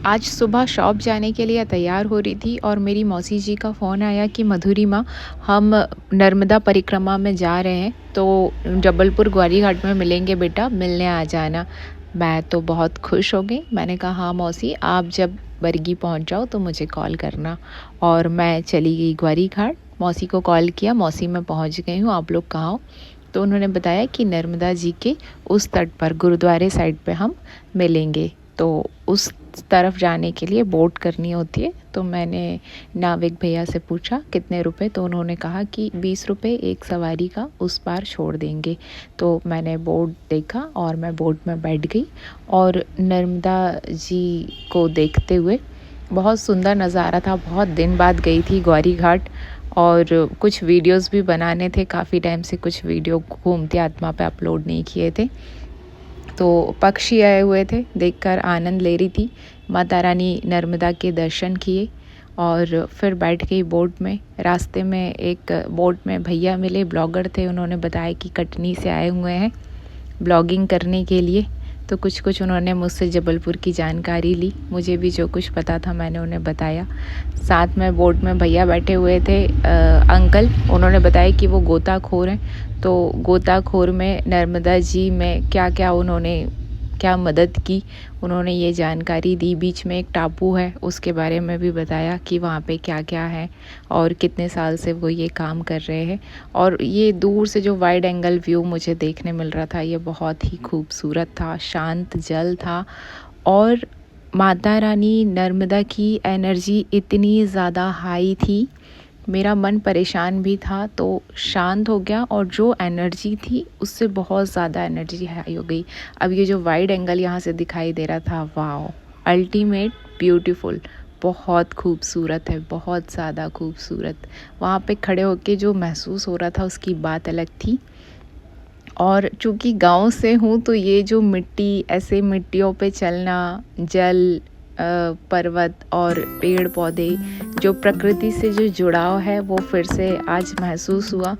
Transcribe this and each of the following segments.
आज सुबह शॉप जाने के लिए तैयार हो रही थी और मेरी मौसी जी का फ़ोन आया कि मधुरिमा, हम नर्मदा परिक्रमा में जा रहे हैं, तो जबलपुर ग्वारी घाट में मिलेंगे बेटा, मिलने आ जाना। मैं तो बहुत खुश हो गई। मैंने कहा हाँ मौसी, आप जब बरगी पहुंच जाओ तो मुझे कॉल करना। और मैं चली गई ग्वारी घाट, मौसी को कॉल किया, मौसी मैं पहुंच गई हूँ, आप लोग कहाँ हो? तो उन्होंने बताया कि नर्मदा जी के उस तट पर गुरुद्वारे साइड पे हम मिलेंगे। तो उस तरफ जाने के लिए बोट करनी होती है। तो मैंने नाविक भैया से पूछा कितने रुपए, तो उन्होंने कहा कि 20 रुपये एक सवारी का उस पार छोड़ देंगे। तो मैंने बोट देखा और मैं बोट में बैठ गई और नर्मदा जी को देखते हुए, बहुत सुंदर नज़ारा था। बहुत दिन बाद गई थी ग्वारी घाट और कुछ वीडियोस भी बनाने थे, काफ़ी टाइम से कुछ वीडियो घूमती आत्मा पे अपलोड नहीं किए थे। तो पक्षी आए हुए थे, देखकर आनंद ले रही थी। माता रानी नर्मदा के दर्शन किए और फिर बैठ गई बोट में। रास्ते में एक बोट में भैया मिले, ब्लॉगर थे। उन्होंने बताया कि कटनी से आए हुए हैं ब्लॉगिंग करने के लिए। तो कुछ कुछ उन्होंने मुझसे जबलपुर की जानकारी ली, मुझे भी जो कुछ पता था मैंने उन्हें बताया। साथ में बोट में भैया बैठे हुए थे, अंकल। उन्होंने बताया कि वो गोताखोर हैं। तो गोताखोर में नर्मदा जी में क्या क्या उन्होंने क्या मदद की, उन्होंने ये जानकारी दी। बीच में एक टापू है, उसके बारे में भी बताया कि वहाँ पे क्या क्या है और कितने साल से वो ये काम कर रहे हैं। और ये दूर से जो वाइड एंगल व्यू मुझे देखने मिल रहा था, ये बहुत ही खूबसूरत था। शांत जल था और माता रानी नर्मदा की एनर्जी इतनी ज़्यादा हाई थी, मेरा मन परेशान भी था तो शांत हो गया और जो एनर्जी थी उससे बहुत ज़्यादा एनर्जी हाई हो गई। अब ये जो वाइड एंगल यहाँ से दिखाई दे रहा था, वाओ, अल्टीमेट ब्यूटीफुल, बहुत खूबसूरत है, बहुत ज़्यादा खूबसूरत। वहाँ पे खड़े होके जो महसूस हो रहा था उसकी बात अलग थी। और चूँकि गांव से हूँ तो ये जो मिट्टी, ऐसे मिट्टियों पे चलना, जल, पर्वत और पेड़ पौधे, जो प्रकृति से जो जुड़ाव है वो फिर से आज महसूस हुआ।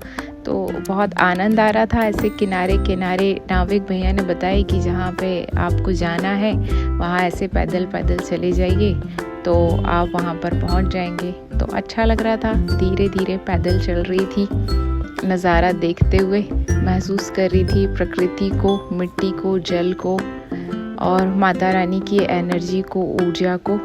तो बहुत आनंद आ रहा था। ऐसे किनारे किनारे नाविक भैया ने बताया कि जहाँ पे आपको जाना है वहाँ ऐसे पैदल पैदल चले जाइए तो आप वहाँ पर पहुँच जाएंगे। तो अच्छा लग रहा था, धीरे धीरे पैदल चल रही थी, नज़ारा देखते हुए महसूस कर रही थी प्रकृति को, मिट्टी को, जल को और माता रानी की एनर्जी को, ऊर्जा को।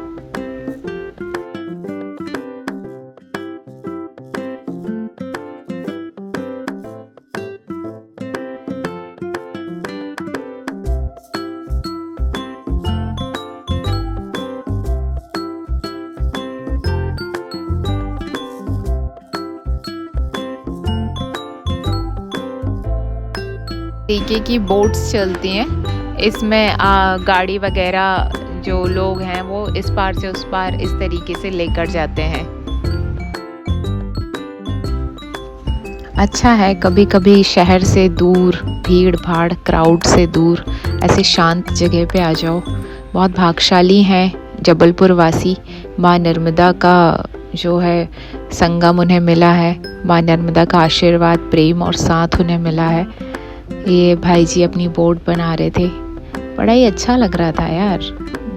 तरीके की बोट्स चलती हैं इसमें, गाड़ी वगैरह जो लोग हैं वो इस पार से उस पार इस तरीके से लेकर जाते हैं। अच्छा है कभी कभी शहर से दूर, भीड़ भाड़ क्राउड से दूर, ऐसे शांत जगह पे आ जाओ। बहुत भाग्यशाली हैं जबलपुर वासी। माँ नर्मदा का जो है संगम उन्हें मिला है, माँ नर्मदा का आशीर्वाद, प्रेम और साथ उन्हें मिला है। ये भाई जी अपनी बोट बना रहे थे, बड़ा ही अच्छा लग रहा था यार।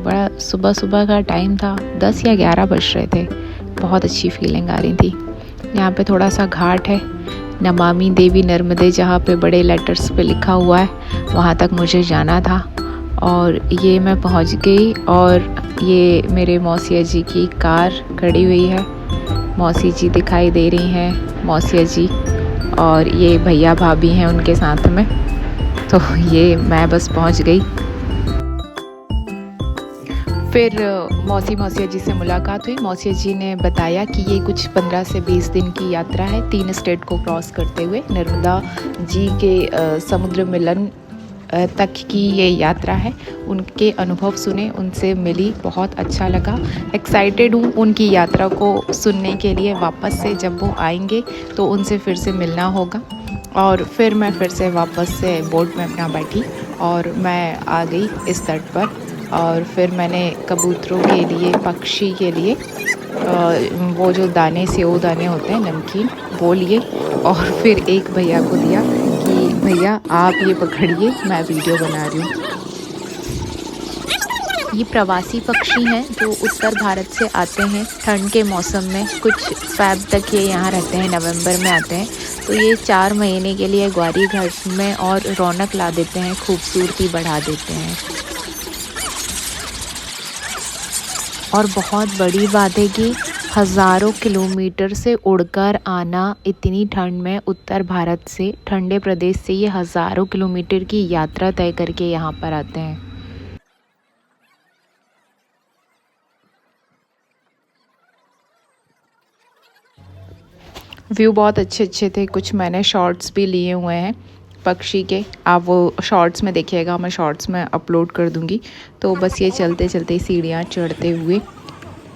बड़ा सुबह सुबह का टाइम था, 10 या 11 बज रहे थे। बहुत अच्छी फीलिंग आ रही थी। यहाँ पे थोड़ा सा घाट है, नमामि देवी नर्मदे, जहाँ पे बड़े लेटर्स पे लिखा हुआ है, वहाँ तक मुझे जाना था। और ये मैं पहुँच गई और ये मेरे मौसिया जी की कार खड़ी हुई है। मौसी जी दिखाई दे रही हैं, मौसिया जी, और ये भैया भाभी हैं उनके साथ में। तो ये मैं बस पहुंच गई। फिर मौसिया जी से मुलाकात हुई। मौसिया जी ने बताया कि ये कुछ 15 से 20 दिन की यात्रा है, 3 स्टेट को क्रॉस करते हुए नर्मदा जी के समुद्र मिलन तक की ये यात्रा है। उनके अनुभव सुने, उनसे मिली, बहुत अच्छा लगा। एक्साइटेड हूँ उनकी यात्रा को सुनने के लिए। वापस से जब वो आएंगे तो उनसे फिर से मिलना होगा। और फिर मैं फिर से वापस से बोट में अपना बैठी और मैं आ गई इस तट पर। और फिर मैंने कबूतरों के लिए, पक्षी के लिए वो जो दाने, सेव दाने होते हैं नमकीन, वो लिए और फिर एक भैया को दिया कि भैया आप ये पकड़िए, मैं वीडियो बना रही हूँ। ये प्रवासी पक्षी हैं जो उत्तर भारत से आते हैं ठंड के मौसम में। कुछ फ़ैब तक ये यहाँ रहते हैं, नवंबर में आते हैं। तो ये 4 महीने के लिए ग्वारी घाट में और रौनक ला देते हैं, खूबसूरती बढ़ा देते हैं। और बहुत बड़ी बात है कि हज़ारों किलोमीटर से उड़कर आना इतनी ठंड में, उत्तर भारत से, ठंडे प्रदेश से ये हज़ारों किलोमीटर की यात्रा तय करके यहाँ पर आते हैं। व्यू बहुत अच्छे अच्छे थे। कुछ मैंने शॉर्ट्स भी लिए हुए हैं पक्षी के, आप वो शॉर्ट्स में देखिएगा, मैं शॉर्ट्स में अपलोड कर दूँगी। तो बस ये चलते चलते सीढ़ियाँ चढ़ते हुए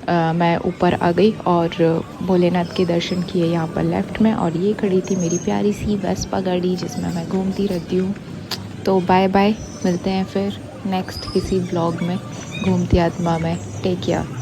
मैं ऊपर आ गई और भोलेनाथ के दर्शन किए यहाँ पर लेफ़्ट में। और ये खड़ी थी मेरी प्यारी सी वेस्पा गाड़ी जिसमें मैं घूमती रहती हूँ। तो बाय बाय, मिलते हैं फिर नेक्स्ट किसी ब्लॉग में, घूमती आत्मा में। Take care.